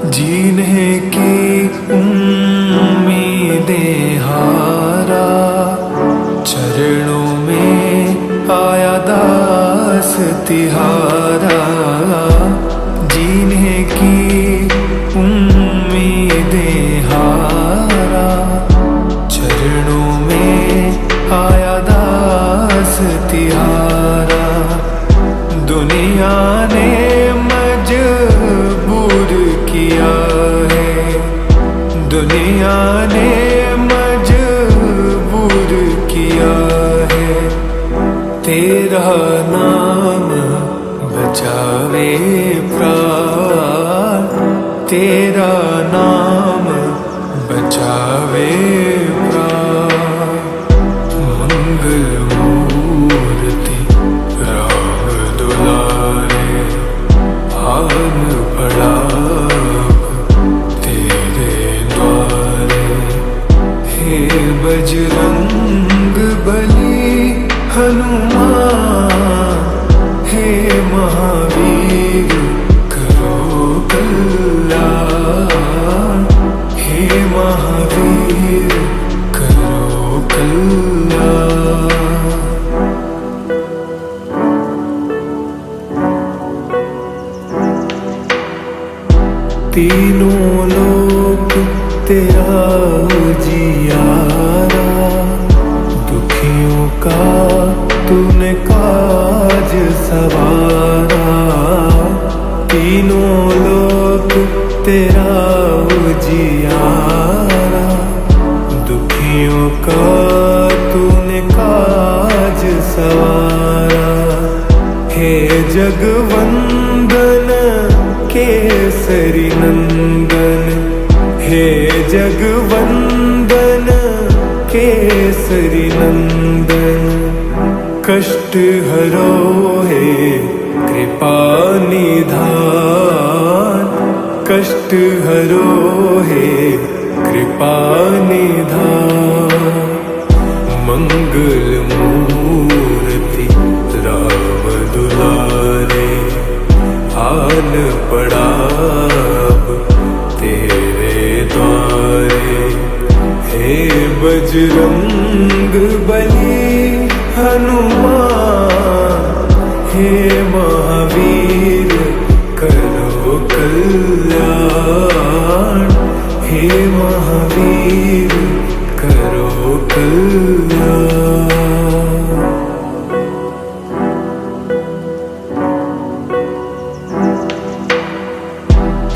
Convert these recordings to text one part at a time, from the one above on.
जीने की उम्मीदें हारा, चरणों में आया दास तिहारा। जीने की उम्मीदें हारा, चरणों में आया दास तिहारा। दुनिया ने मजबूर किया है, दुनिया ने मजबूर किया है। तेरा नाम बचावे प्राण, तेरा नाम बचावे प्राण। मंगल मूर्ति राम दुलारे, आन पड़ा तेरे द्वारे। हे बजरंग बली हनुमान, हे महावीर करो कल्याण। हे महावीर करो कल्याण। तीनों लोक तेरा उजियारा, दुखियों का तूने काज सवारा। तीनों लोक तेरा उजियारा, दुखियों का तूने काज सवारा। हे जगवंदन केसरी नंदन, हे जगवंदन केसरी नंदन। कष्ट हरो हे कृपा निधान, कष्ट हरो हे कृपा निधान। मंगल मूर्ति राम दुलारे, आन पड़ा तेरे द्वारे। हे बजरंग बली हनुमान, हे महावीर करो कल्याण। हे महावीर करो कल्याण।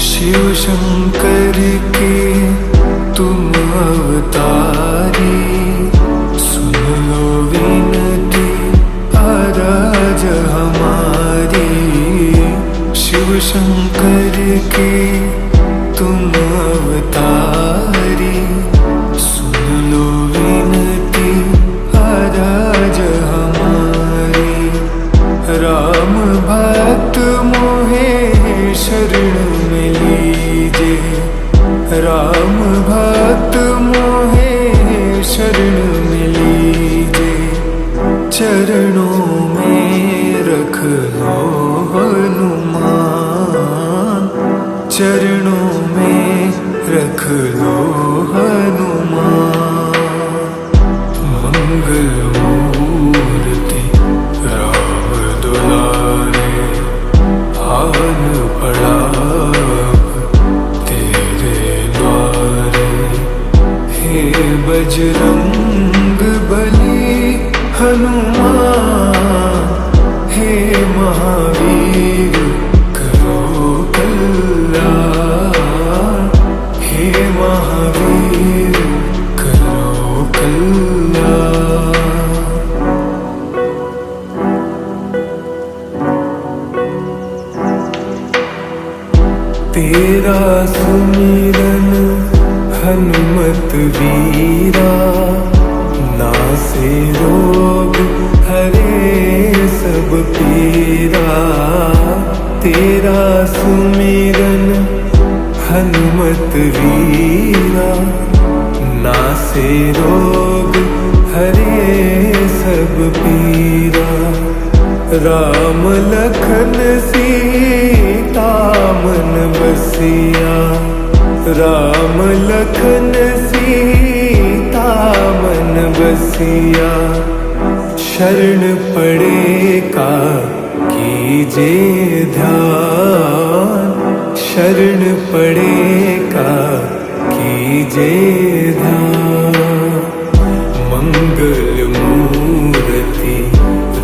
शिव शंकर के तुम अवतारी, सुन लो विनती अरज हमारी। शिव शंकर के तुम अवतारी, सुन लो विनती अरज हमारी। राम भक्त मोहे शरण में लीजे, राम भक्त मोहे शरण में लीजे। चरणों में रख लो हनुमान, चरणों में रख लो हनुमान। मंगल मूर्ति राम दुलारे, आन पड़ा तेरे द्वारे। हे बजरंग बली हनुमान, हे महावीर करो कल्याण। हे महावीर करो कल्याण। तेरा सुमिरन हनुमत वीरा, नासे रोग हरे सब पीरा। तेरा सुमिरन हनुमत वीरा, नासे रोग हरे सब पीरा। राम लखन सीता मन बसिया, राम लखन सीता मन बसिया, शरण पड़े का कीजे ध्यान, शरण पड़े का कीजे ध्यान। मंगल मूर्ति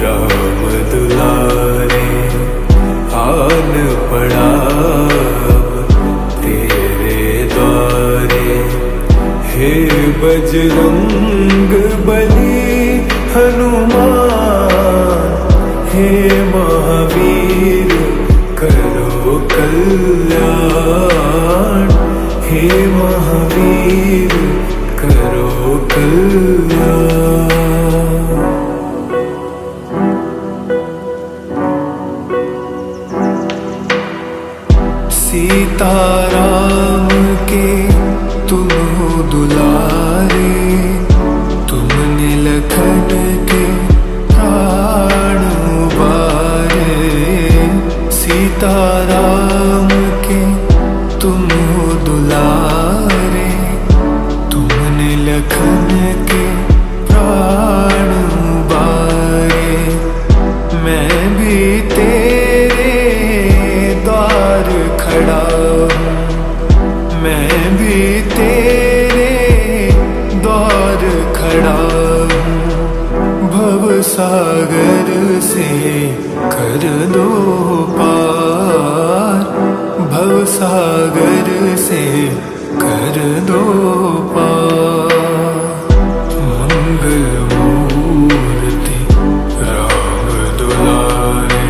राम दुलारे, आन पड़ा तेरे द्वारे। हे बजरंग बली हनुमान, हे महावीर करो कल्याण, हे महावीर करो कल्याण। सीताराम के तुम हो दुलारे, तुमने लखन के प्राण उबारे। सीताराम के तुम हो दुलारे, तुमने लखन के प्राण उबारे। मैं भी तेरे द्वार खड़ा हूँ, मैं भी तेरे द्वार खड़ा हूँ। भव सागर से कर दो पार, भव सागर से कर दो पार। मंगल मूर्ति राम दुलारे,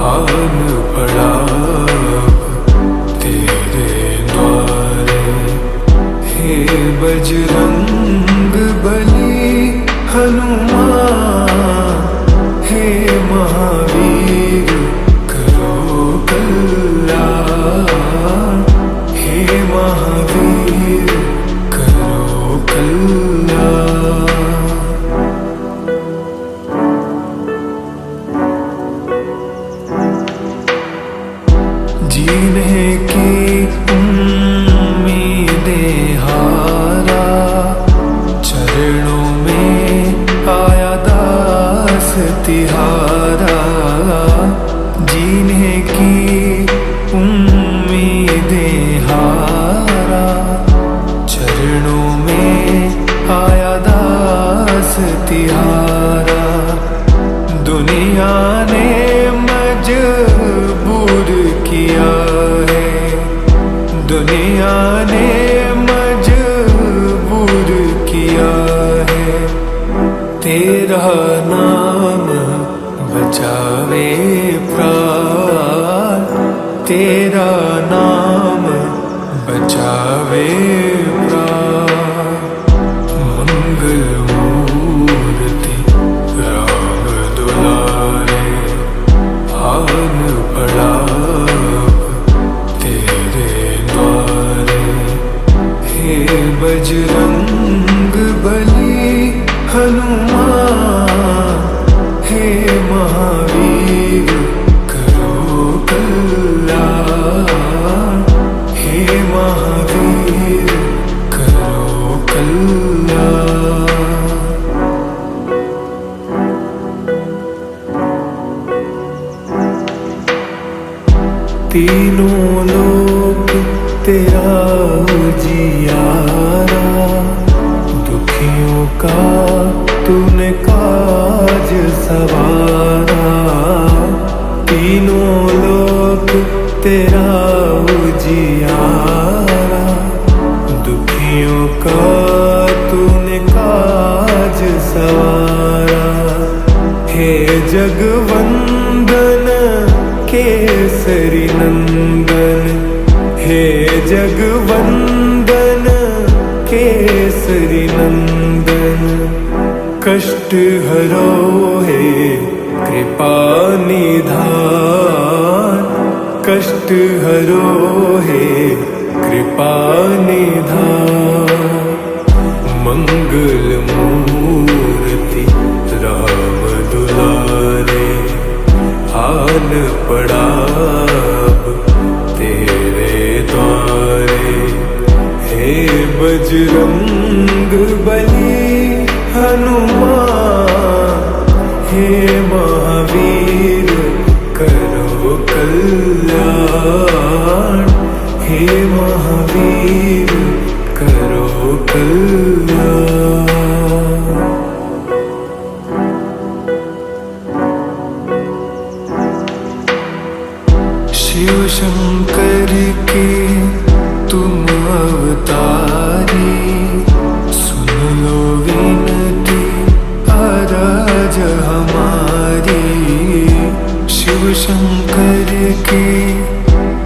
आन पड़ा तेरे द्वारे। हे बजरंग बली हनुमान, हे महावीर करो कल्याण, हे महावीर करो कल्याण। जीने की उम्मीदें हारा, चरणों में आया दास तिहारा। जीने की उम्मीदें हारा, चरणों में आया दास तिहारा। दुनिया ने मजबूर किया है, दुनिया ने मजबूर किया है। तेरा नाम बचावे प्राण, तेरा नाम बचावे प्राण। मंगल मूर्ति राम दुलारे, आन पड़ा तेरे द्वारे। हे बजरंग बली हनुमान, हे महावीर करो कल्याण, हे महावीर करो कल्याण। तीनों लोक तेरा उजियारा, दुखियों का तूने काज सवारा। तीनों लोक तेरा उजियारा, दुखियों का तूने काज सवारा। हे जगवंदन केसरी नंदन, हे जगवंदन केसरी नंदन। कष्ट हरो हे कृपा निधान, कष्ट हरो हे कृपा निधान। मंगल मूर्ति राम दुलारे, आन पड़ा तेरे द्वारे। बजरंग बली हनुमान, हे महावीर करो कल्याण, हे महावीर करो कल्याण। शिव शंकर के तुम अवतारी, सुन लो विनती अरज हमारी। शिव शंकर के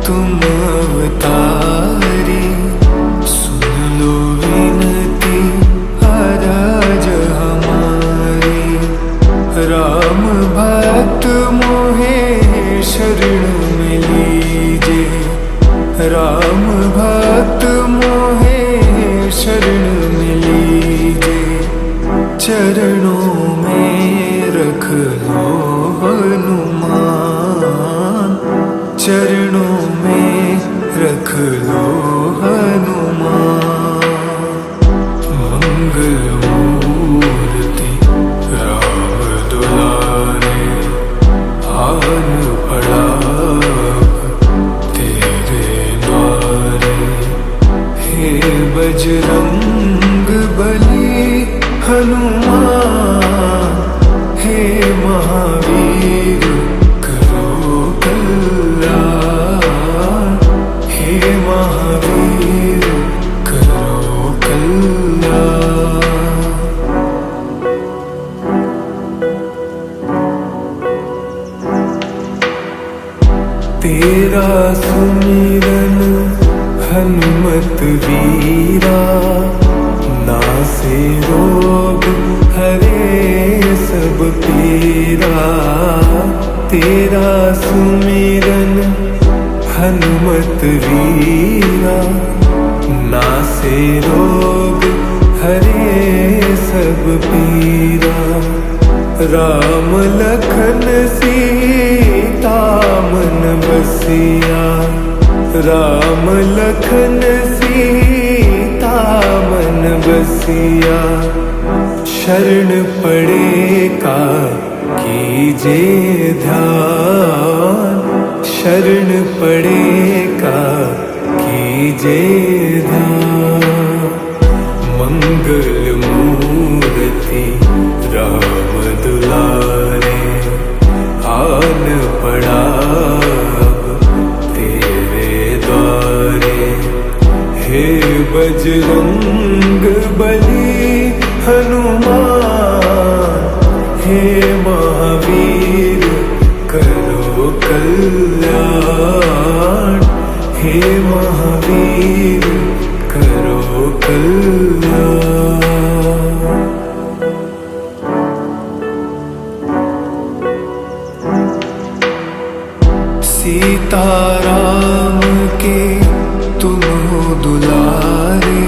तुम अवतारी, सुन लो विनती अरज हमारी। राम भक्त मोहे शरण में लीजे, राम भक्त मोहे शरण में लीजे। चरणों में रख लो हनुमान, चरणों में रख लो हनुमान। मंगल मूर्ति राम दुलारे, आन पड़ा तेरे द्वारे। हे बजरंग बली हनुमान, हे महावीर करो कल्याण, हे महावीर करो कल्याण। तेरा सुमिरन हनुमत वीरा, नासे रोग हरे सब पीरा। तेरा सुमिरन हनुमत वीरा, नासे रोग हरे सब पीरा। राम लखन सीता मन बसिया, राम लखन सीता मन बसिया। शरण पड़े का कीजे ध्यान, शरण पड़े का कीजे ध्यान। मंगल मूर्ति राम दुलारे, आन पड़ा तेरे द्वारे। हे बजरंग बली हनुमान, हे महावीर करो कल्याण, हे महावीर करो कल्याण। सीताराम के तुम हो दुलारे,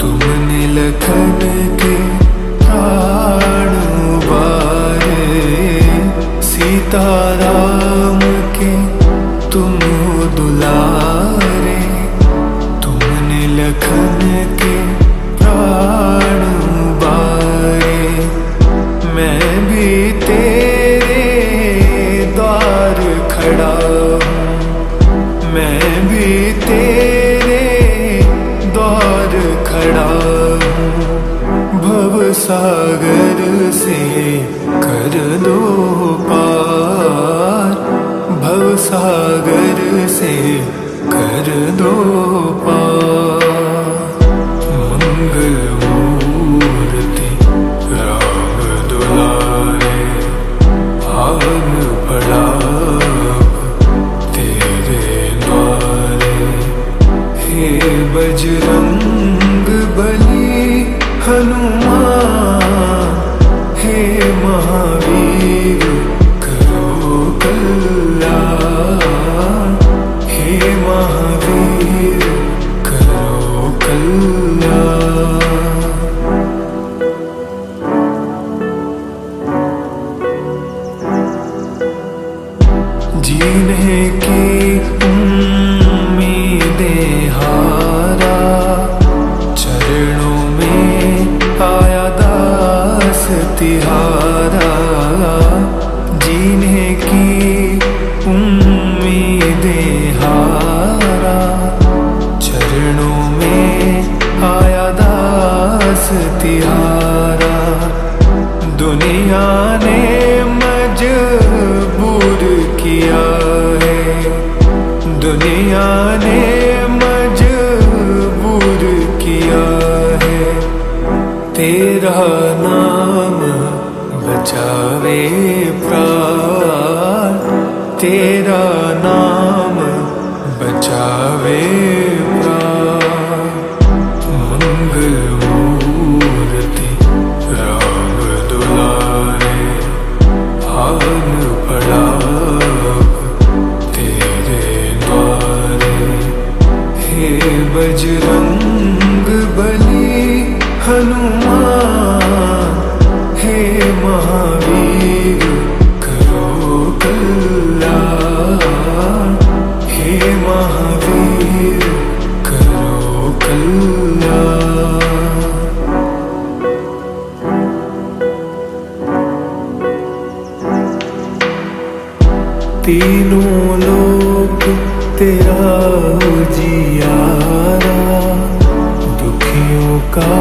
तुमने लखन के प्राण उबारे। सीताराम के तुम हो दुलारे, तुमने लखन के प्राण उबारे। मैं भी तेरे द्वार खड़ा हूँ, मैं भी तेरे द्वार खड़ा हूँ। भव सागर से कर दो पार, भव सागर से कर दो पार। मंगल मूर्ति राम दुलारे, आन पड़ा तेरे द्वारे। हे बजरंग बली हनुमान, हे महावीर करो कल्याण, हे महावीर करो कल्याण। जीने की उम्मीदें हारा, किया है, दुनिया ने मजबूर किया है। तेरा नाम बचावे प्राण, तेरा नाम बचावे प्राण। मंगल मूर्ति राम दुलारे, हान पड़ा तेरे द्वारे। हे बजरंग बली हनुमान, हे महावीर करो कल्याण, हे महावीर करो कल्याण। तीनों लोक तेरा उजियारा, दुखियों का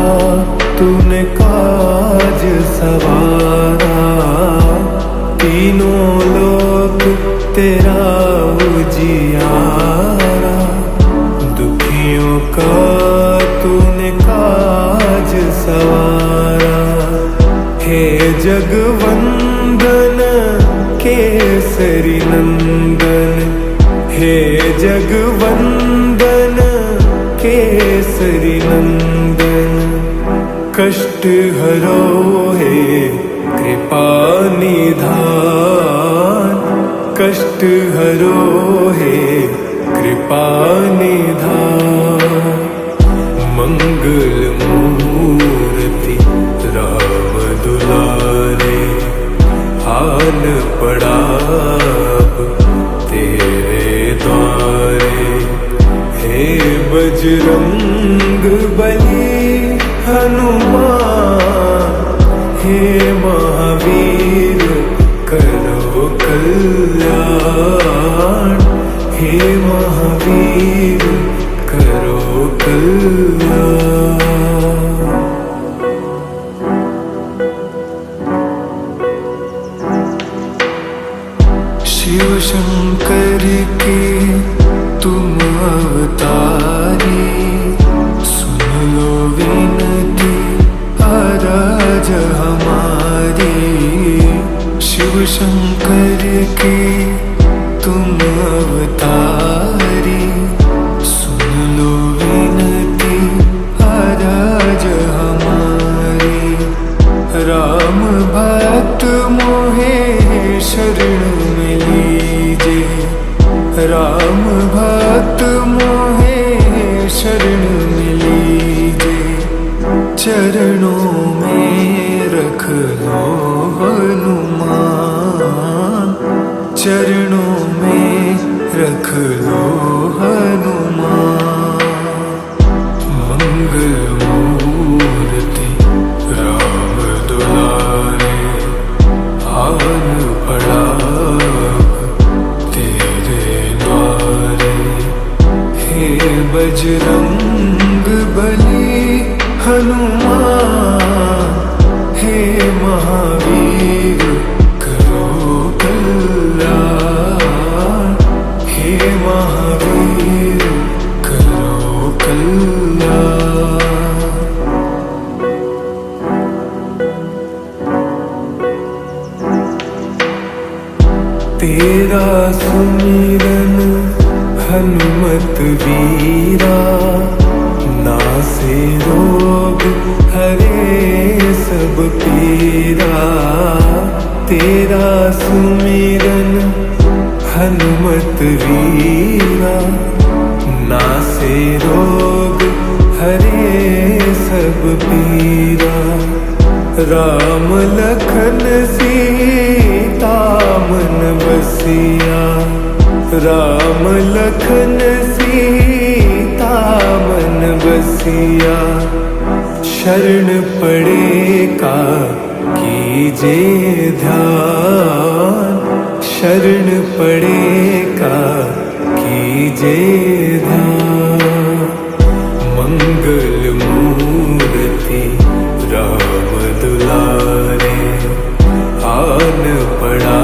तूने काज सवारा। तीनों लोक तेरा उजियारा, दुखियों का तूने काज सवारा। हे जगवंदन केसरी नंदन, हे जगवंदन केसरी नंदन। कष्ट हरो हे कृपा निधान, कष्ट हरो हे कृपा निधान। मंगल मूर्ति राम दुलारे, हाल पड़ा तेरे द्वारे। हे बजरंग बली हनुमान, हे महावीर करो कल्याण, हे महावीर करो कल्याण। शिव शंकर के तुम अवतारी, सुन लो विनती अरज हमारी। शिव शंकर के तुम अवतारी, सुन लो विनती अरज हमारी। राम भक्त मोहे शरण में लीजे, राम भक्त मोहे शरण में लीजे। चरणों में रख लो हनुमान, चरणों में रख लो हनुमान। मंगल मूर्ति राम दुलारे, हान पड़ा तेरे द्वारे। हे बजरंग बली हनुमान, हे महावीर करो कल्याण, हे महावीर करो कल्याण। तेरा सुमिरन हनुमत वीरा, नासे रोग हरे सब पीरा। तेरा सुमिरन हनुमत वीरा, नासे रोग हरे सब पीरा। राम लखन सीता मन बसिया, राम लखन सीता मन बसिया। शरण पड़े का कीजे ध्यान, शरण पड़े का कीजे ध्यान। मंगल मूर्ति राम दुलारे, आन पड़ा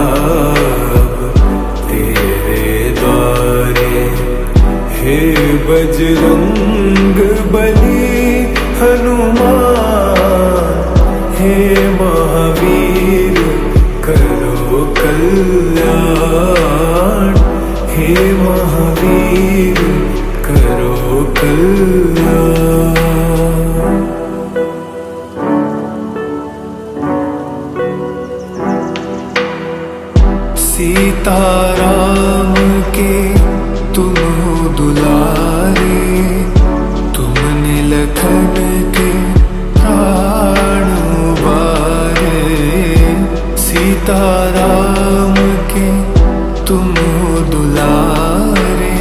बजरंग बली हनुमान, हे महावीर करो कल्याण, हे महावीर करो कल्याण। सीताराम के तुम हो दुलारे, तुमने लखन के प्राण उबारे। सीताराम के तुम हो दुलारे,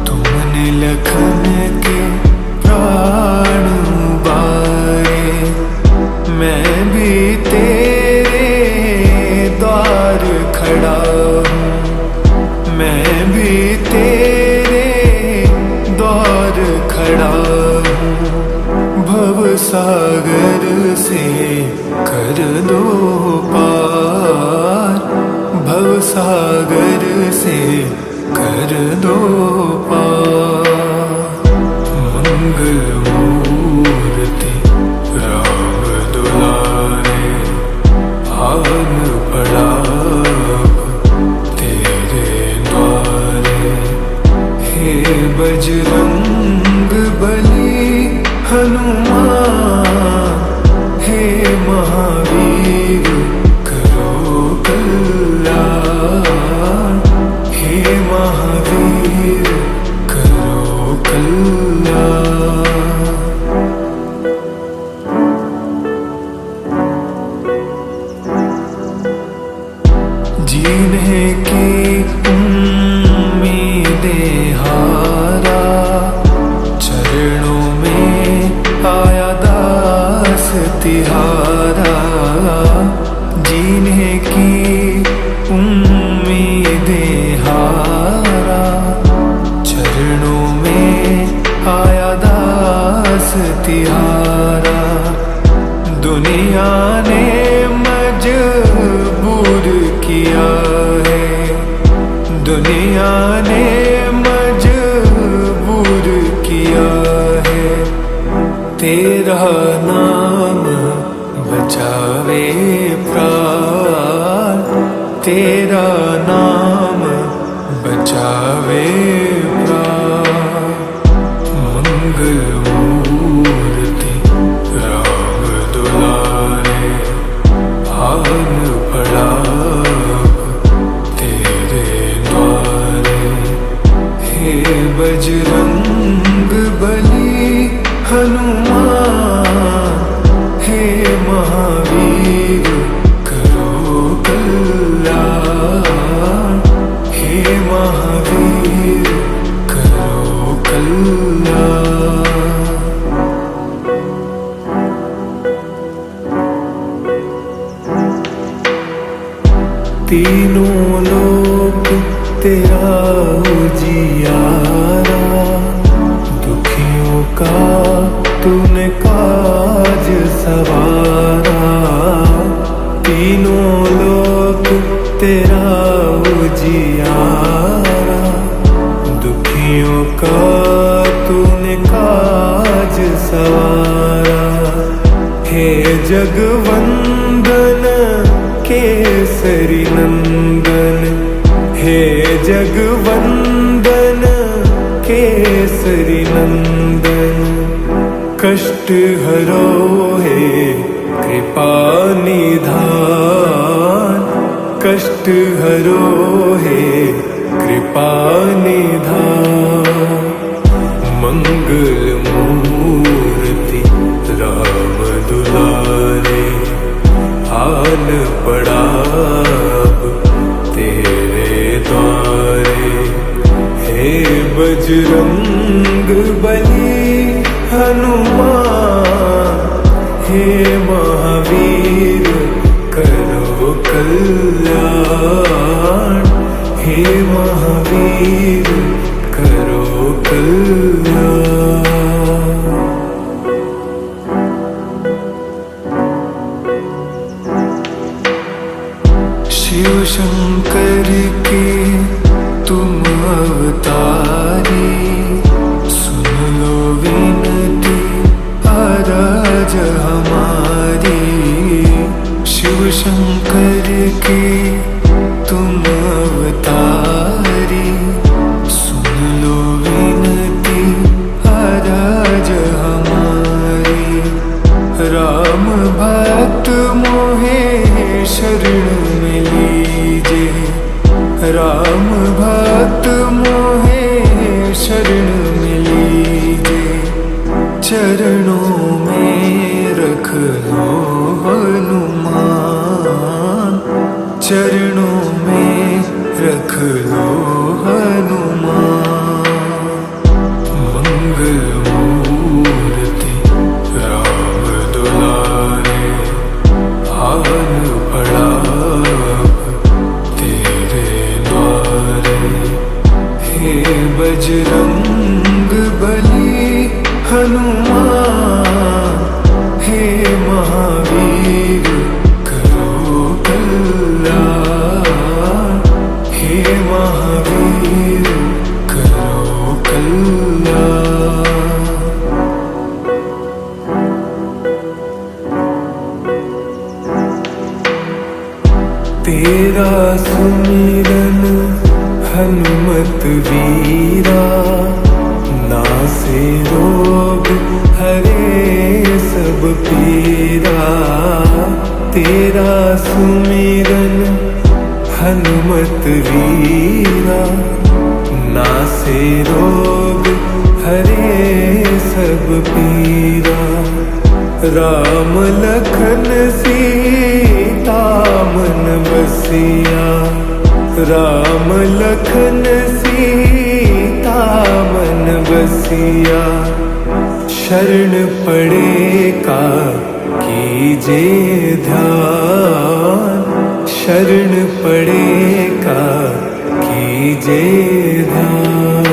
तुमने लखन के प्राण उबारे। मैं भी तेरे द्वार खड़ा हूँ, मैं भी तेरे द्वार खड़ा हूँ। भव सागर से कर दो पार, भव सागर से कर दो पार। मंगल मूर्ति राम दुलारे, आन पड़ा तेरे द्वारे। हे बजरंग बली हनुमान, हे महावीर करो कल्याण, हे महावीर करो कल्याण। जीने की उम्मीदें हारा, चरणों में आया दास तिहारा। जीने की उम्मीदें हारा, चरणों में आया दास तिहारा। दुनिया ने मजबूर किया है, दुनिया ने मजबूर किया है। तेरा नाम बचावे प्राण, तेरा नाम बचावे प्राण। मंगल मूर्ति राम दुलारे, आन पड़ा तेरे द्वारे। हे बजरंग बली हनुमान, हे महावीर करो कल्याण, हे महावीर करो कल्याण। तीनों लोक तेरा उजियारा, दुखियों का तूने काज सवारा। तीनों लोक तेरा उजियारा, दुखियों का तूने काज सवारा। हे जगवंदन केसरी नंदन, हे जगवंदन केसरी नंदन। कष्ट हरो हे कृपा निधान, कष्ट हरो हे कृपा निधान। मंगल मूर्ति राम दुलारे, आन पड़ा तेरे द्वारे। हे बजरंग बली हनुमान, हे महावीर करो कल्याण, हे महावीर करो कल्याण। शिव शंकर के तुम अवतारी, लो हनुमान। मंगल मूर्ति राम दुलारे, आन पड़ा तेरे द्वारे। हे बजरंग बली हनुमान, हे महावीर करो कल्याण। हे महावीर करो कल्याण। तेरा सुमिरन हनुमत वीरा, नासे रोग हरे सब पीरा। तेरा सुमिरन हनुमत वीरा, नासे रोग हरे सब पीरा। राम लखन सीता मन बसिया, राम लखन सीता मन बसिया। शरण पड़े का कीजे ध्यान, शरण पड़े का कीजे ध्यान।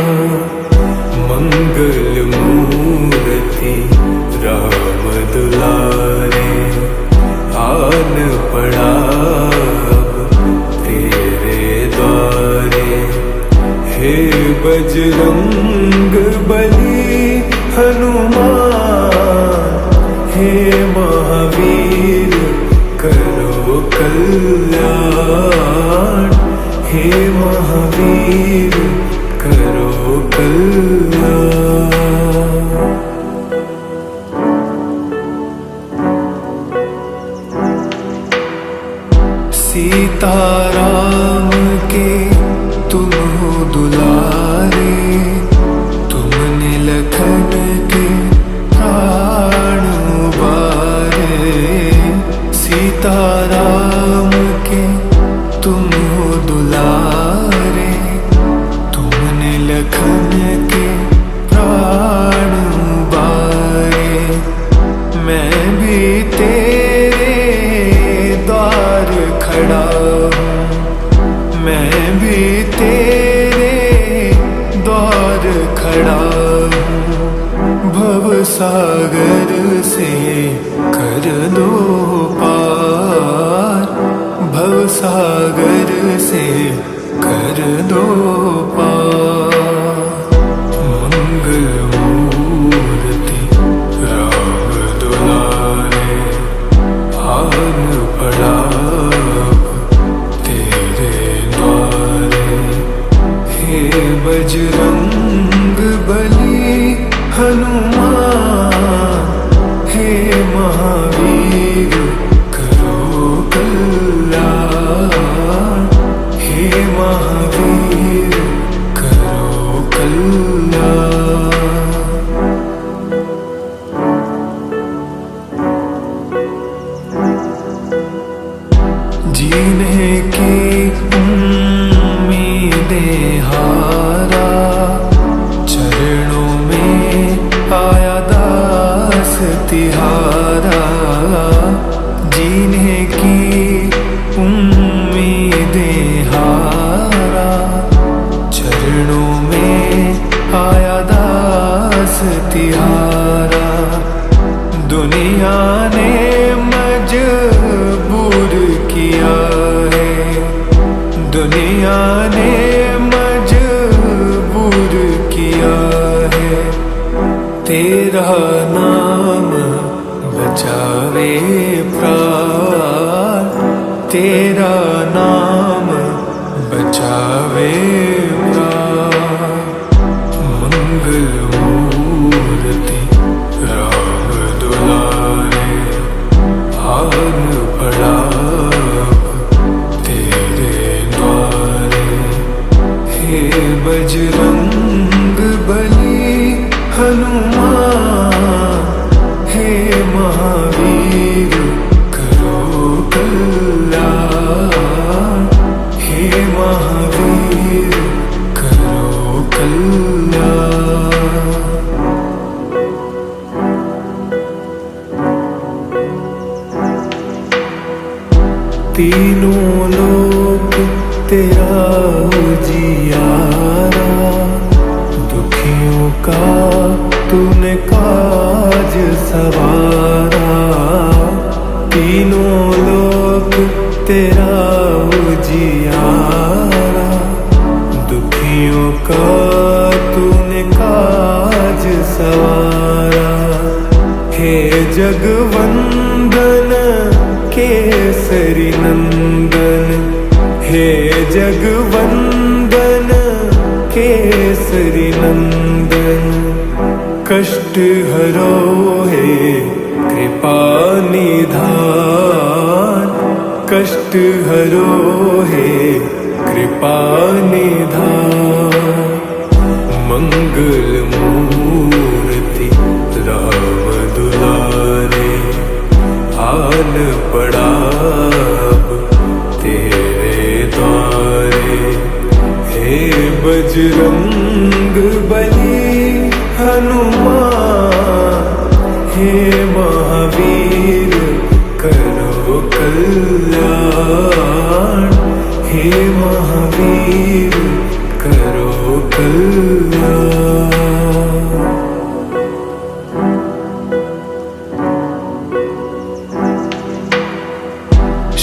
मंगल मूर्ति राम दुलारे, आन पड़ा तेरे द्वारे। हे बजरंग बली हनुमान, हे महावीर करो कल्याण। हे महावीर करो कल्याण। सीताराम के तुम हो दुलारे, तुमने लखन के प्राण उबारे। सीताराम के तुम हो दुलारे, तुमने लखन के प्राण उबारे। मैं भी तेरे द्वार खड़ा हूँ, मैं भी तेरे द्वार खड़ा हूँ। भव सागर से कर दो पार, भव सागर से कर दो पार। मंगल मूर्ति राम दुलारे, आन पड़ा तेरे द्वारे। हे बजरंग बली हनुमान, हे महावीर करो कल्याण। हे महावीर करो कल्याण। जीने की उम्मीदें हारा, चरणों में आया दास तिहारा। जीने की उम्मीदें हारा, चरणों में आया दास तिहारा। दुनिया ने मजबूर किया है, दुनिया ने मजबूर किया है। तेरा नाम बचावे प्राण, तेरा नाम बचावे प्राण। मंगल मूर्ति राम दुलारे, आन पड़ा तेरे द्वारे। हे बजरंग बली हनुमान, हे महावीर करो कल्याण। हे महावीर उजियारा, दुखियों का तूने काज सवारा, तीनों लोक तेरा उजियारा, दुखियों का तूने काज सवारा। हे जगवंदन केसरी नंदन, हे जगवंदन केसरी नंदन, कष्ट हरो हे कृपा निधान, कष्ट हरो हे कृपा निधान। मंगल मूर्ति राम दुलारे, आन पड़ा अब तेरे द्वारे। हे बजरंग बली हनुमान, हे महावीर करो कल्याण, हे महावीर करो कल्याण।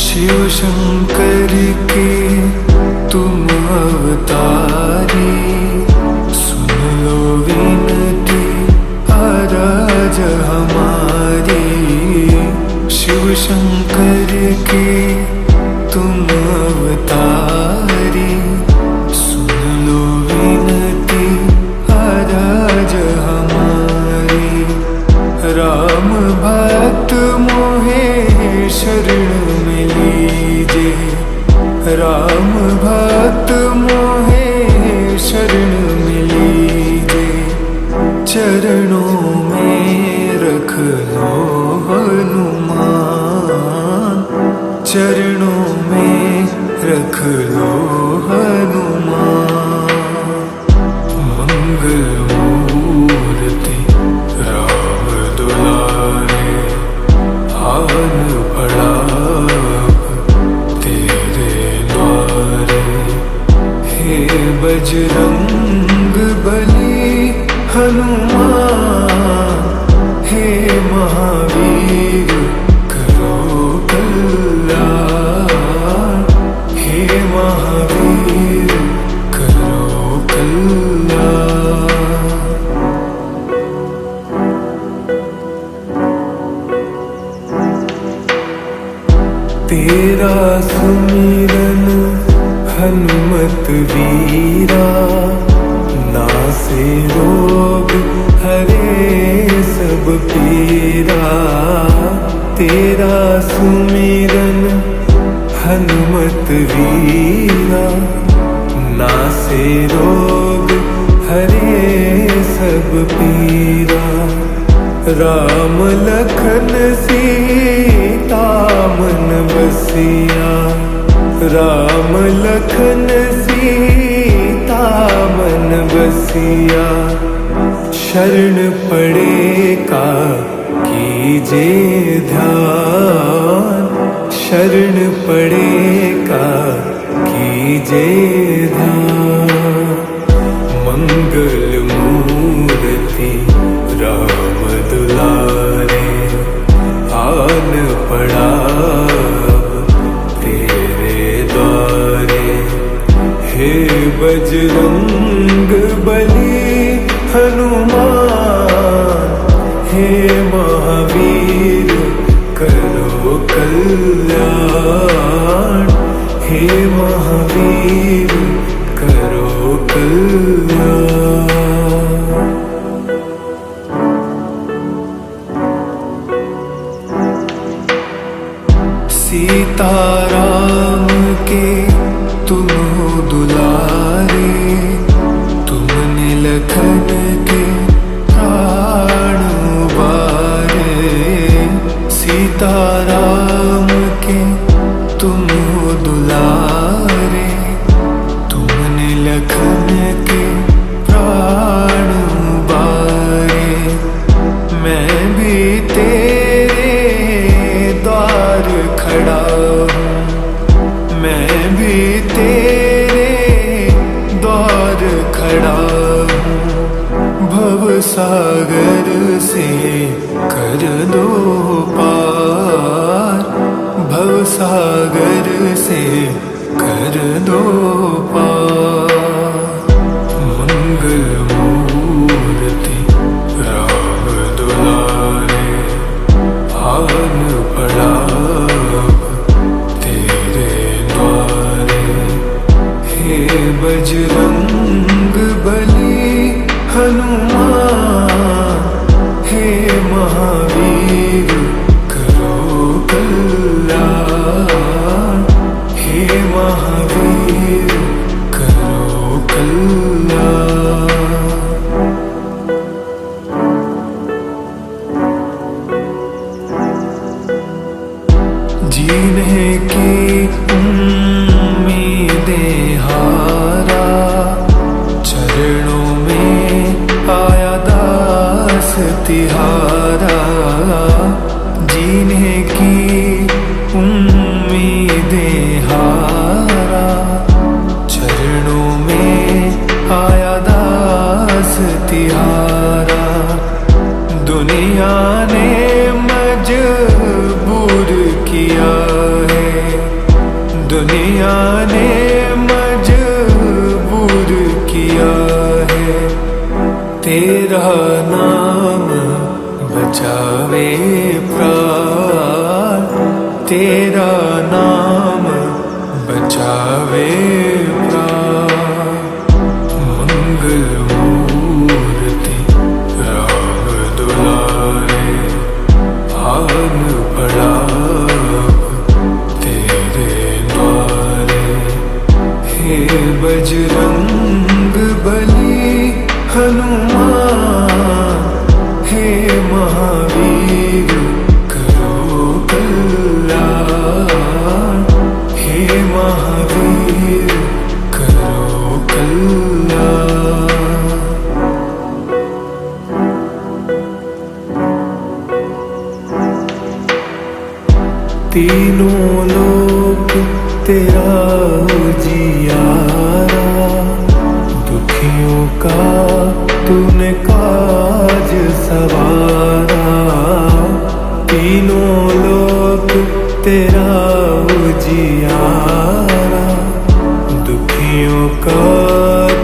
शिव शंकर के तुम अवतारी, सुन लो विनती अरज हमारी। शिव शंकर के तुम अवतारी, सुन लो विनती अरज हमारी। राम भक्त मोहे शरण में लीजे, राम भक्त मोहे शरण में लीजे। चरणों में रख लो हनुमान, चरणों में रख लो हनुमान। मंगल मूर्ति राम दुलारे, आन पड़ा तेरे द्वारे। हे बजरंग बली हनुमान, हे महावीर करो कल्याण, हे महावीर करो कल्याण। तेरा सुमिरन हनुमत वीरा, नासे रोग हरे सब पीरा। तेरा सुमिरन हनुमत वीरा, नासे रोग हरे सब पीरा। राम लखन सीता मन बसिया, राम लखन सीता मन बसिया। शरण पड़े का कीजे ध्यान, शरण पड़े का कीजे ध्यान। मंगल मूर्ति राम दुलारे, आन पड़ा तेरे द्वारे। हे बजरंग बली हनुमान, हे महावीर करो कल्याण, हे महावीर करो कल्याण। सीताराम के तुम हो दुलारे, तुमने लखन के प्राण उबारे। सीताराम के तुम हो दुलारे, तुमने लखन के प्राण उबारे। मैं भी तेरे द्वार खड़ा हूँ, मैं भी तेरे खड़ा हूँ, भव सागर से कर दो पार, भव सागर से कर दो पार। मंगल मूर्ति राम दुलारे, आन पड़ा तेरे द्वारे। हे बजरंग बली हनुमान, हे महावीर करो कल्याण, हे महावीर करो कल्याण। जीने की उम्मीदें हारा, चरणों में आया दास तिहारा। जीने की उम्मीदें हारा, चरणों में आया दास तिहारा। दुनिया ने मजबूर किया है, दुनिया ने मजबूर किया है। तेरा नाम बचावे प्राण, तेरा नाम बचावे प्राण। मंगल मूर्ति राम दुलारे, आन पड़ा तेरे द्वारे। हे बजरंग बली हनुमान, हे महावीर करो कल्याण, हे महावीर करो कल्याण। तीनों लोक तेरा उजियारा, दुखियों का तूने काज सवारा। तीनों लोक तेरा उजियारा, दुखियों का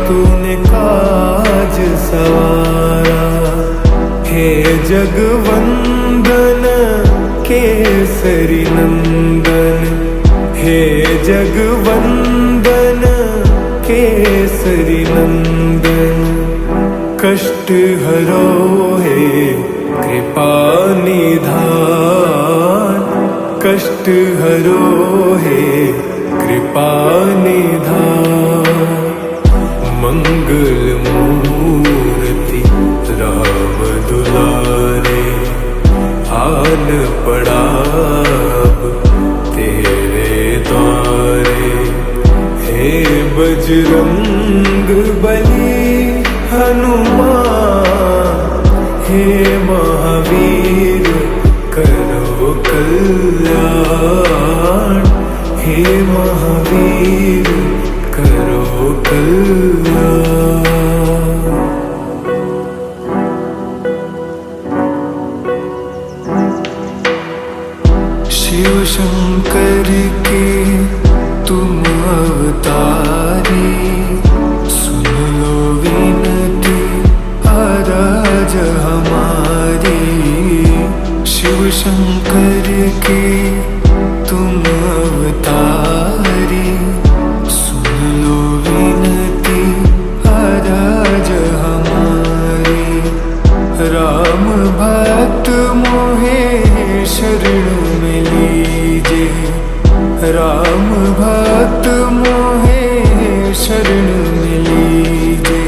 तूने काज सवारा। हे जगवंदन केसरी नंदन, हे जगवंदन केसरी नंदन। कष्ट हरो हे कृपा निधान, कष्ट हरो हे कृपा निधान। मंगल मूर्ति राम दुलारे, आन पड़ा तेरे द्वारे। हे बजरंग बली हनुमान, हे महावीर करो कल्याण, हे महावीर करो कल्याण। शिव शंकर के तुम अवतारी, सुन लो विनती अरज हमारी। शिव शंकर के तुम अवतारी, सुन लो विनती अरज हमारी। राम भक्त मोहे शरण में लीजे, राम भक्त मोहे शरण में लीजे।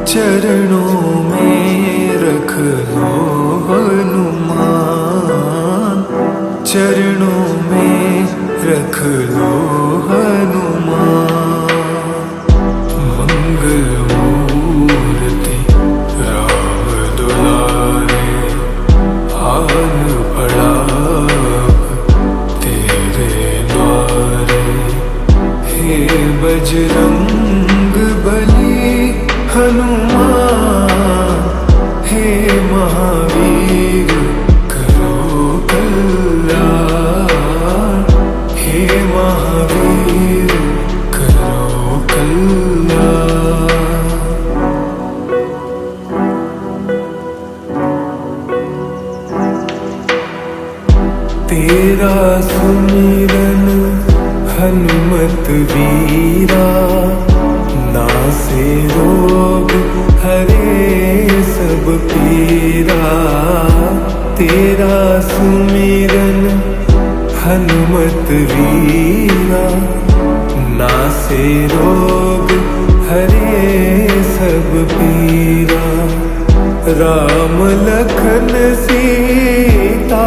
चरणों में रख लो हनुमान, चरणों में रख लो हनुमान। मंगल मूर्ति राम दुलारे, आन पड़ा तेरे द्वारे। हे बजरंग बली हनुमान, हे महावीर करो कल्याण, हे महावीर करो कल्याण। तेरा सुमिरन हनुमत वीरा, नासे रोग हरे सब पीरा। तेरा सुमिरन हनुमत वीरा, नासे रोग हरे सब पीरा। राम लखन सीता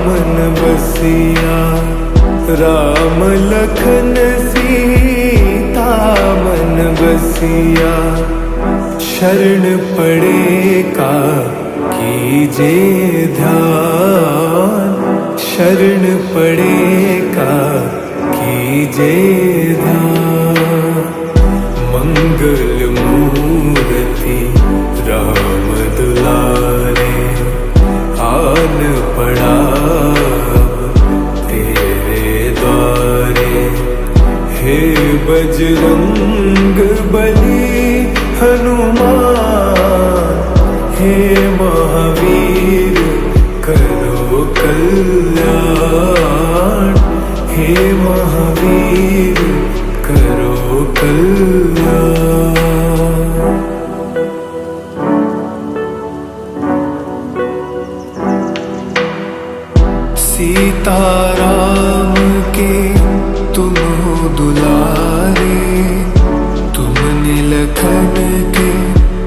मन बसिया, राम लखन सीता मन बसिया। शरण पड़े का कीजे ध्यान, शरण पड़े का कीजे ध्यान। मंगल मूर्ति राम दुलारे, आन पड़ा तेरे द्वारे। हे बजरंग बली हनुमान, हे महावीर करो कल्याण, हे महावीर करो कल्याण। सीताराम के तुम हो दुलारे, तुमने लखन के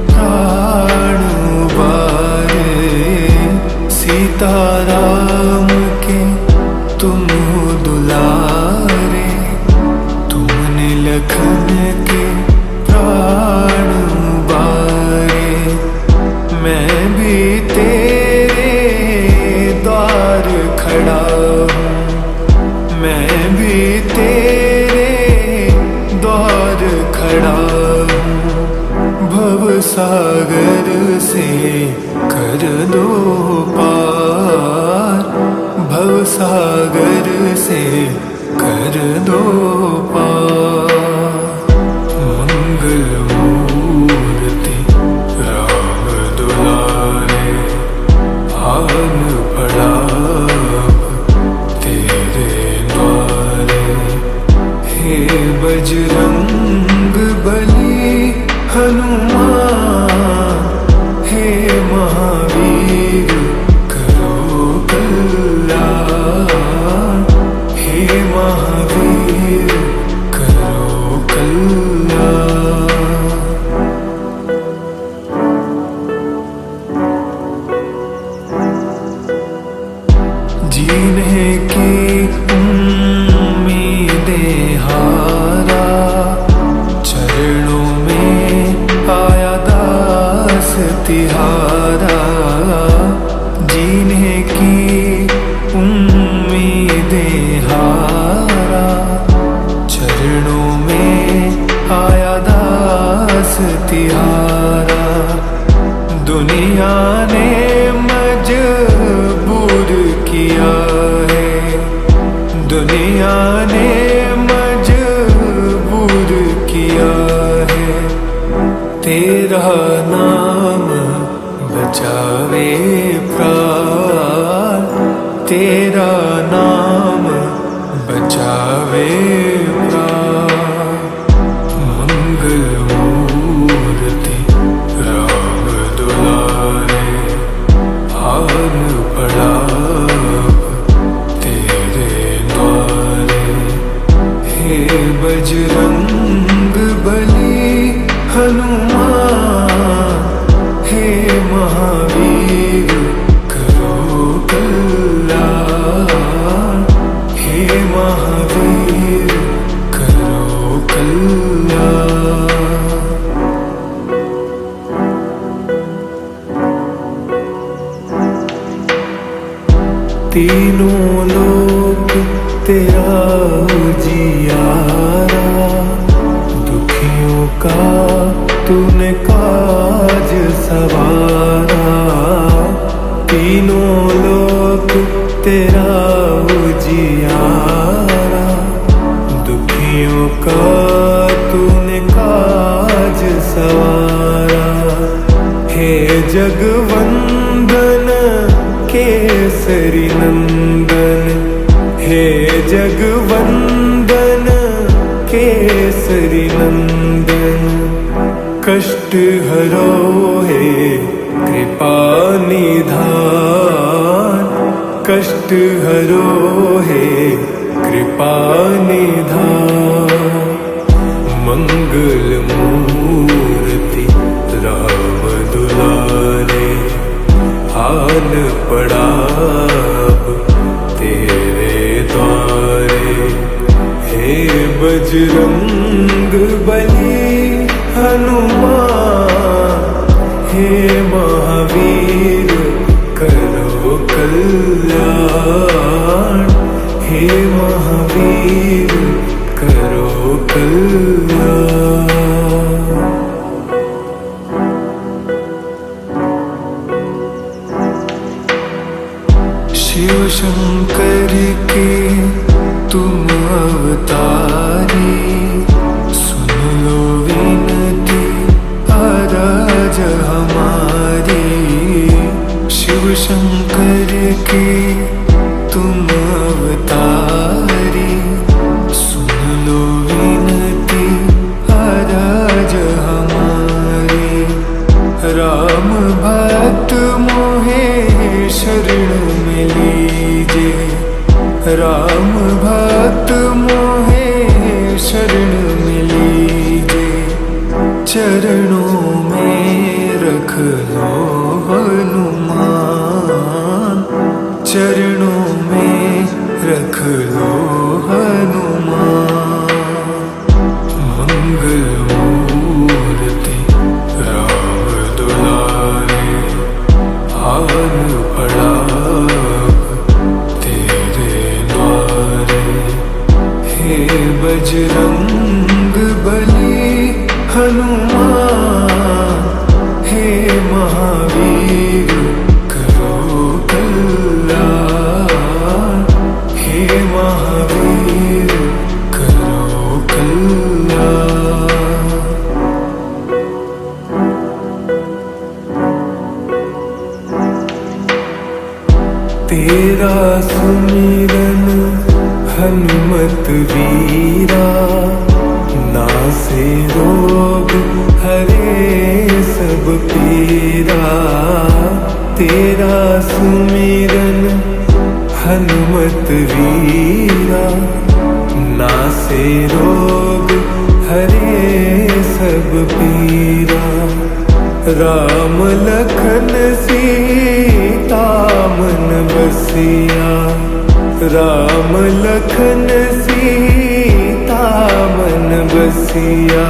प्राण उबारे। सीताराम के तुम हो दुलारे, तुमने लखन के प्राण उबारे। मैं भी तेरे द्वार खड़ा हूँ, मैं भी तेरे द्वार खड़ा हूँ। भव सागर से कर दो पार, भव सागर से कर दो पार। मंगल मूर्ति राम दुलारे, आन पड़ा तेरे द्वारे। हे बजरंग बली हनुमान, हे महावीर करो कल्याण, हे महावीर करो कल्याण। जीने की उम्मीदें हारा, चरणों में आया दास तिहारा। जीने की उम्मीदें हारा, चरणों में आया दास तिहारा। दुनिया ने मजबूर किया है, दुनिया ने मजबूर किया है। तेरा नाम बचावे प्राण, तेरा नाम बचावे प्राण। मंगल मूर्ति राम दुलारे, आन पड़ा तेरे द्वारे। हे बजरंग बली हनुमान, हे महावीर करो कल्याण, तूने काज सवारा, तीनों लोक तेरा उजियारा। दुखियों का तूने काज सवारा, हे जगवंदन केसरी नंदन, हे जगवंदन केसरी नंदन। कष्ट हरो हे कृपा निधान, कष्ट हरो हे कृपा निधान। मंगल मूर्ति राम दुलारे, आन पड़ा अब तेरे द्वारे। हे बजरंग बली हनुमान, हे महावीर करो कल्याण, हे महावीर करो कल्याण। शिव शंकर के तुम अवतारी, सुन लो विनती अरज हमारी। शिव शंकर के तुम अवतारी, सुन लो विनती अरज हमारी। राम भक्त मोहे शरण में लीजे, राम भक्त मोहे शरण में लीजे। चरणों में रख लो हनुमान, चरणों में रख लो हनुमान। मंगल मूर्ति राम दुलारे, आन पड़ा तेरे द्वारे। हे बजरंग बली हनुमान, हे महावीर करो कल्याण, हे महावीर करो कल्याण। तेरा सुमिरन हनुमत वीरा, नासे रोग हरे सब पीरा। तेरा सुमिरन हनुमत वीरा, नासे रोग हरे सब पीरा। राम लखन सीता मन बसिया, राम लखन सीता मन बसिया।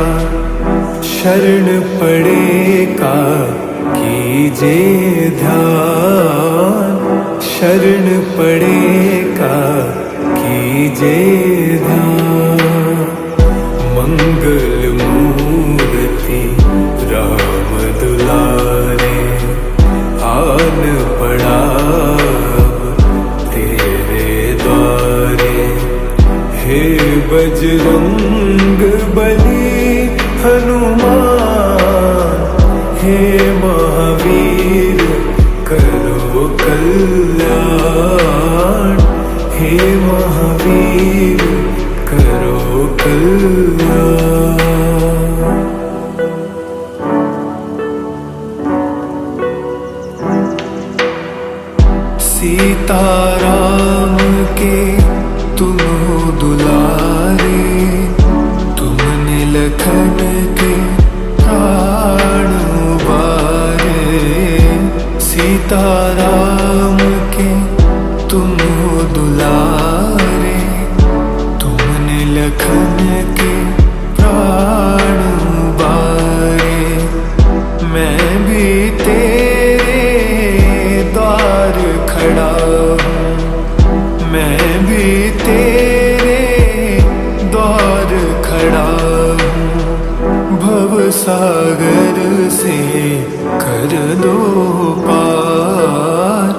शरण पड़े का कीजे ध्यान, शरण पड़े का कीजे ध्यान। मंगल मूर्ति राम दुलारे, आन पड़ा तेरे द्वारे। हे बजरंग बली हनुमान, हे महावीर करो कल्याण, हे महावीर करो कल्याण। सीताराम के तुम हो दुलारे, तुमने लखन के प्राण उबारे। सीताराम के तुम हो दुलारे, तुमने लखन के प्राण उबारे। मैं भी तेरे द्वार खड़ा हूँ, मैं भी तेरे द्वार खड़ा हूँ। भव सागर से कर दो पार,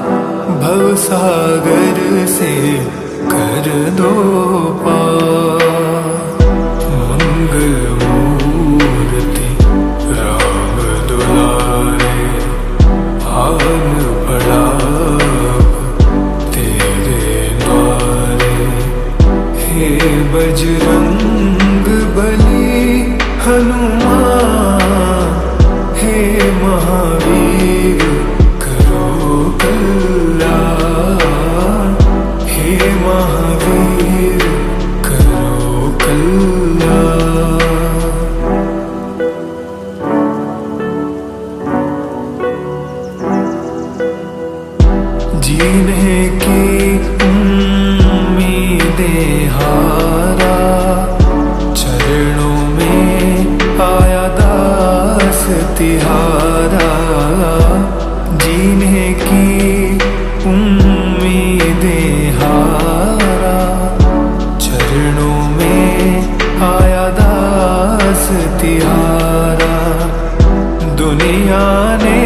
भव सागर से कर दो पार। मंगल मूर्ति राम दुलारे, आन पड़ा तेरे द्वारे। हे बजरंग बली हनुमान, हे महावीर करो कल्याण, हे महावीर करो कल्याण। जीने की उम्मीदें हारा, चरणों में आया दास तिहारा। जीने की उम्मीदें हारा, चरणों में आया दास तिहारा। दुनिया ने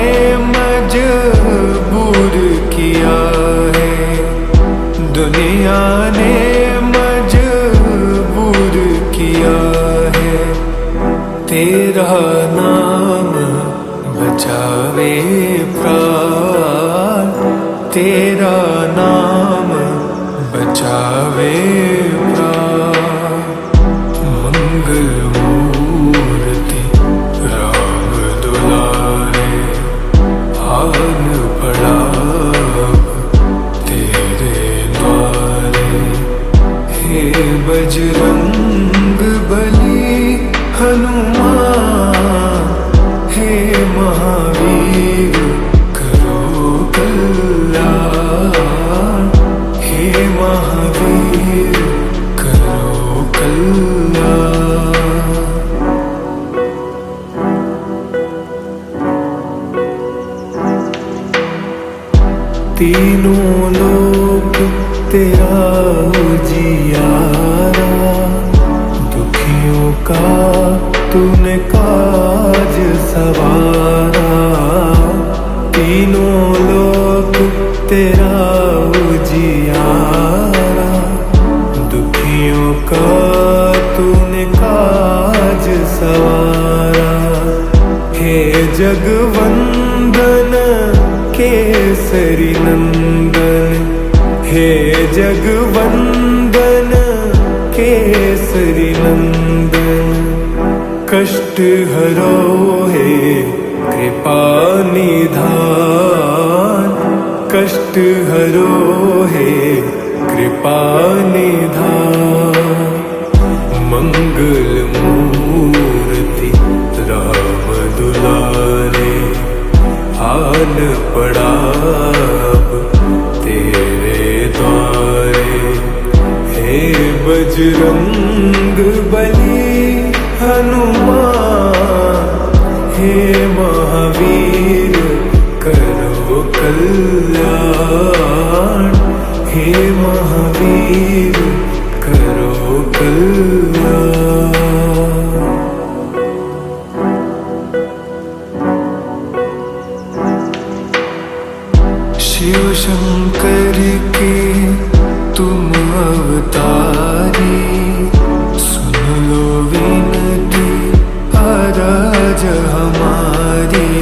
मजबूर किया है, दुनिया ने मजबूर किया है। तेरा नाम बचावे प्राण, तेरा नाम बचावे प्राण। मंगल मूर्ति राम दुलारे, आन पड़ा तेरे द्वारे। हे बजरंग बली हनुमान, हे महावीर करो कल्याण, हे महावीर करो कल्याण। तीनों लोक तेरा उजियारा, दुखियों का तूने काज सवारा। तीनों लोक तेरा उजियारा, दुखियों का तूने काज सवारा। हे जगवंदन केसरी नंदन, हे जगवंदन केसरी नंदन। कष्ट हरो हे कृपा निधान, कष्ट हरो हे कृपा निधान। मंगल मूर्ति राम दुलारे, आन पड़ा तेरे द्वारे। हे बजरंग बली हनुमान, हे महावीर करो कल्याण, हे महावीर करो कल्याण। शिव शंकर के तुम अवतारी, सुन लो विनती अरज हमारी।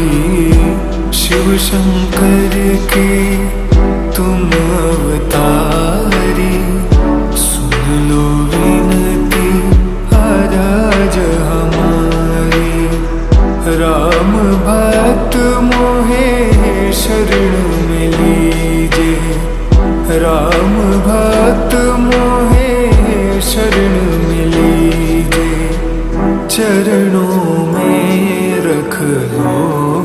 शिव शंकर के तुम अवतारी, सुन लो विनती अरज हमारी। राम भक्त मोहे शरण में लीजे, राम भक्त मोहे शरण में लीजे। चरणों में रख लो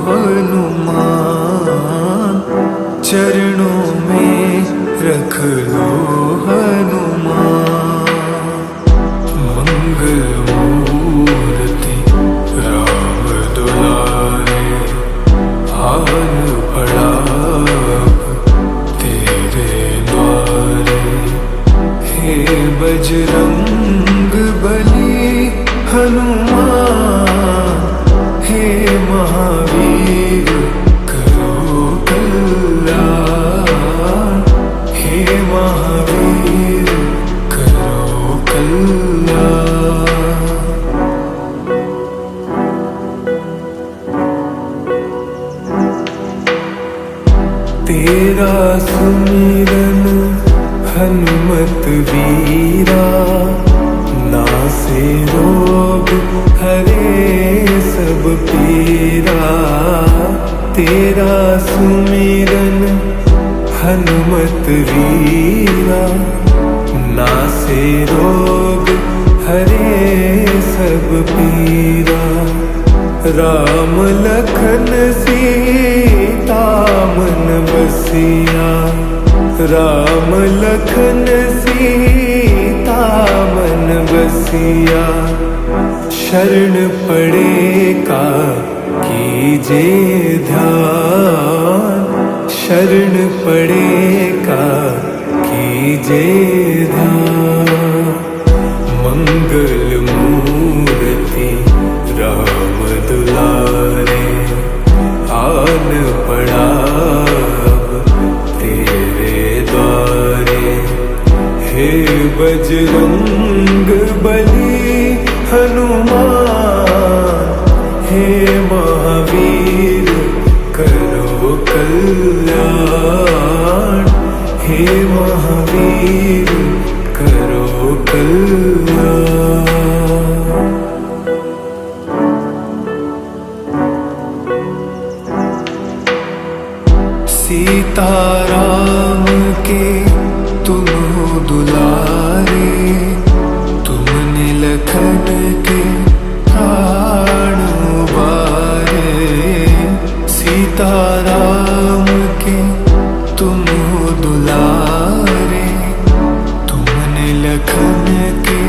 हनुमान, चरणों में रख लो हनुमान। मंगल मूर्ति राम दुलारे, आन पड़ा तेरे द्वारे। हे बजरंग बली हनुमान, महावीर करो कल्याण, हे महावीर करो कल्याण। तेरा सुमिरन हनुमत वीरा, नासे रोग हरे सब पीरा। तेरा सुमिरन हनुमत वीरा, नासे रोग हरे सब पीरा। राम लखन सीता मन बसिया, राम लखन सीता मन बसिया। शरण पड़े का कीजे ध्यान, शरण पड़े का कीजे ध्यान। मंगल मूर्ति राम दुलारे, आन पड़ा अब तेरे द्वारे। हे बजरंग बली हनुमान, हे महावीर करो कल्याण, हे महावीर करो कल्याण। सीताराम के तुम दुलारे, तुमने लखन के प्राण उबारे। सीताराम के तुम दुलारे, तुमने लखन के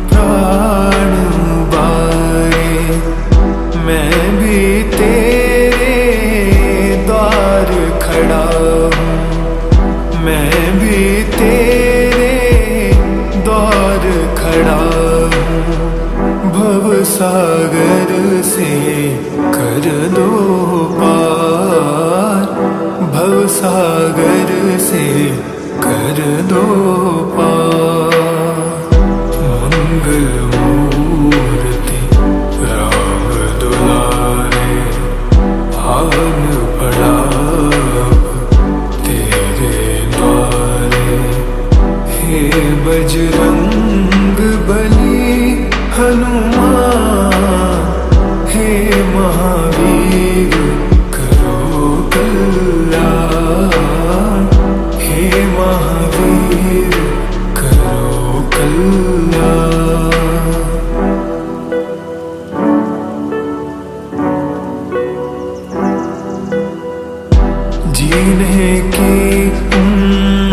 प्राण उबारे। मैं भी तेरे द्वार खड़ा हूँ, मैं भी तेरे द्वार खड़ा हूँ। भव सागर से कर दो पार, भव सागर से कर दो पार। मंगल मूर्ति राम दुलारे, आन पड़ा तेरे द्वारे। हे बजरंग बली हनुमान, हे महावीर करो कल्याण, हे महावीर करो कल्याण। जीने की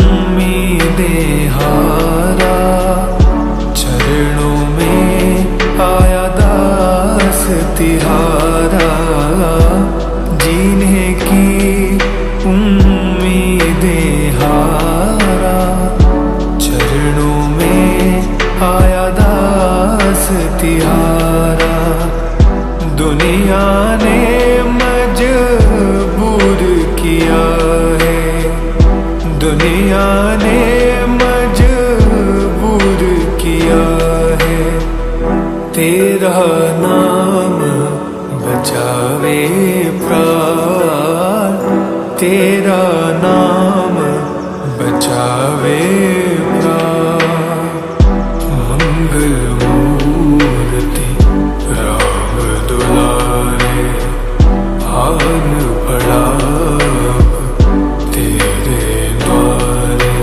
उम्मीदें हारा, चरणों में आया दास तिहारा। जीने की उम्मीदें हारा, चरणों में आया दास तिहारा। दुनिया ने मजबूर किया है, दुनिया ने मजबूर किया है। तेरा नाम बचावे प्राण, तेरा नाम बचावे प्राण। मंगल मूर्ति राम दुलारे, आन पड़ा तेरे द्वारे।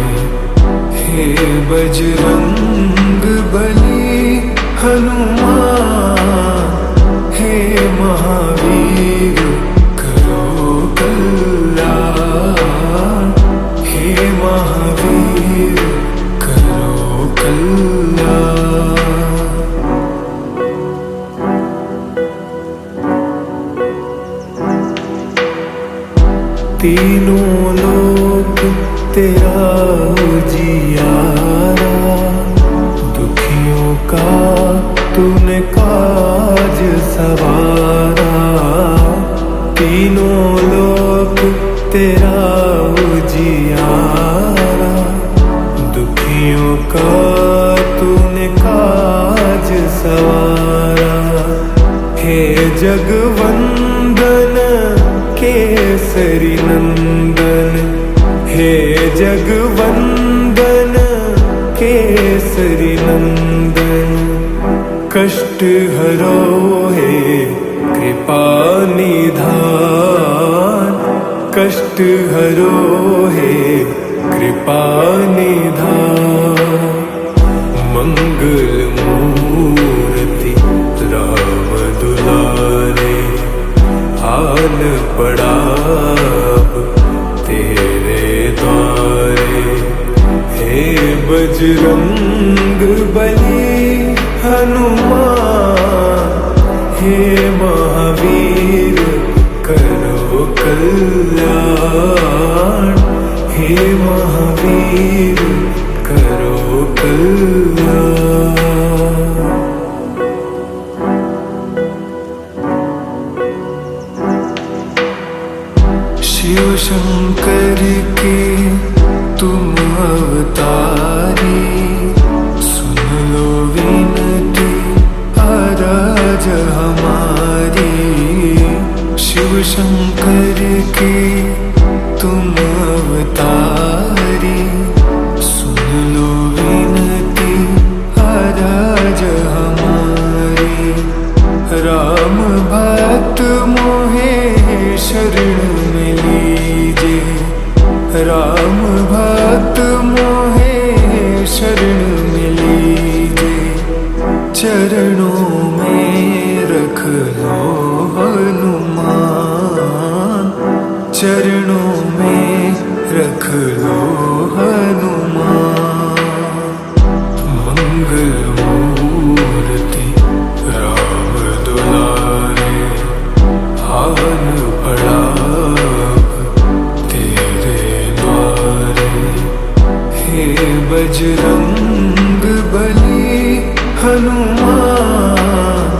हे बजरंग बली हनुमान, हे महावीर करो कल्याण, हे महावीर करो कल्याण। तीनों लोक तेरा उजियारा, दुखियों का तूने काज सवारा, तीनों लोक तेरा उजियारा। दुखियों का तूने काज सवारा, हे जगवंदन केसरी नंदन, हे जगवंदन केसरी नंदन। कष्ट हरो हे कृपा निधान, कष्ट हरो हे कृपा निधान। मंगल मूर्ति राम दुलारे, आन पड़ा अब तेरे द्वारे। हे बजरंग बली हनुमान, हे महावीर करो कल्याण, हे महावीर करो कल्याण। शिव शंकर के तुम अवतारी, सुन लो विनती अरज हमारी। शिव शंकर के तुम अवतारी, सुन लो विनती अरज हमारी। राम भक्त मोहे शरण में लीजे, राम भक्त मोहे शरण में लीजे। चरणों में रख लो हनुमान, चरणों में रख लो हनुमान। मंगल मूर्ति राम दुलारे, आन पड़ा तेरे द्वारे। हे बजरंग बली हनुमान,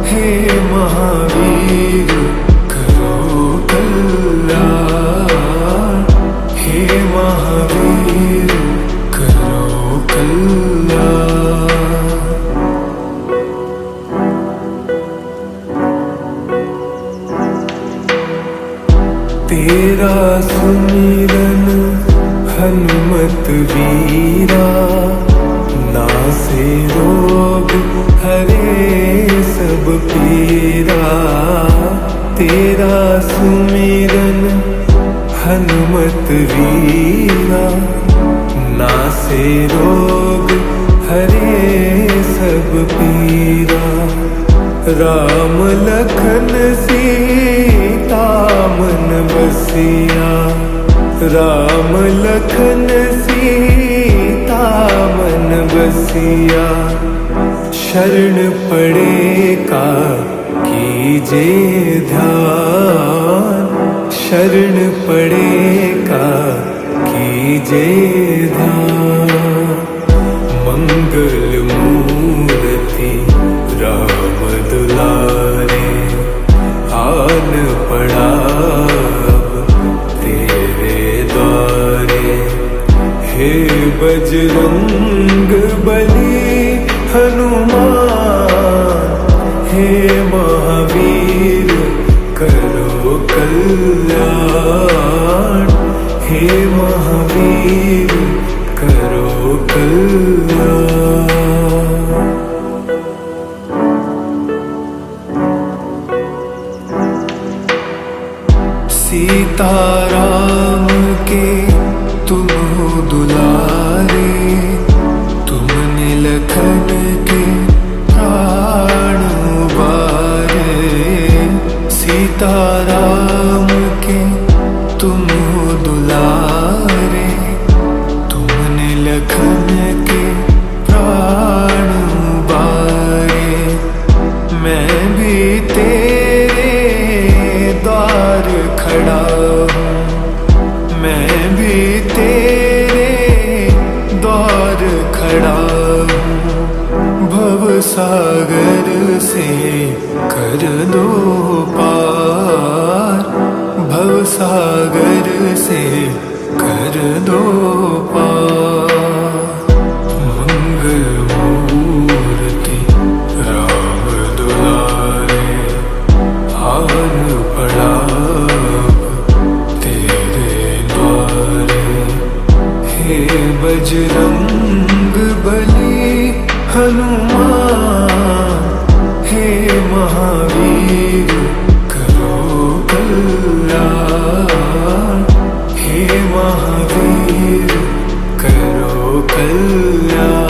हे महावीर करो कल्याण, हे महावीर करो कल्याण। तेरा सुमिरन हनुमत वीरा, नासे रोग हरे सब पीरा। तेरा सुमिरन हनुमत वीरा, नासे रोग हरे सब पीरा। राम लखन सीता मन बसिया, राम लखन सीता मन बसिया। शरण पड़े का कीजे ध्यान, शरण पड़े का कीजे ध्यान। मंगल मूर्ति राम दुलारे, आन पड़ा अब तेरे द्वारे। हे बजरंग बली हनुमान, हे महावीर करो कल्याण, हे महावीर करो कल्याण। सीताराम के तुम हो दुलारे, तुमने लखन के प्राण उबारे। सीताराम के तुम हो दुलारे, तुमने लखन के प्राण उबारे। मैं भी तेरे द्वार खड़ा हूँ, मैं भी तेरे द्वार खड़ा हूँ। भव सागर से कर दो पार, भव सागर से कर दो पार। मंगल मूर्ति राम दुलारे, आन पड़ा तेरे द्वारे। हे बजरंग बली हनुमान, हे महावीर करो कल्याण, हे महावीर करो कल्याण।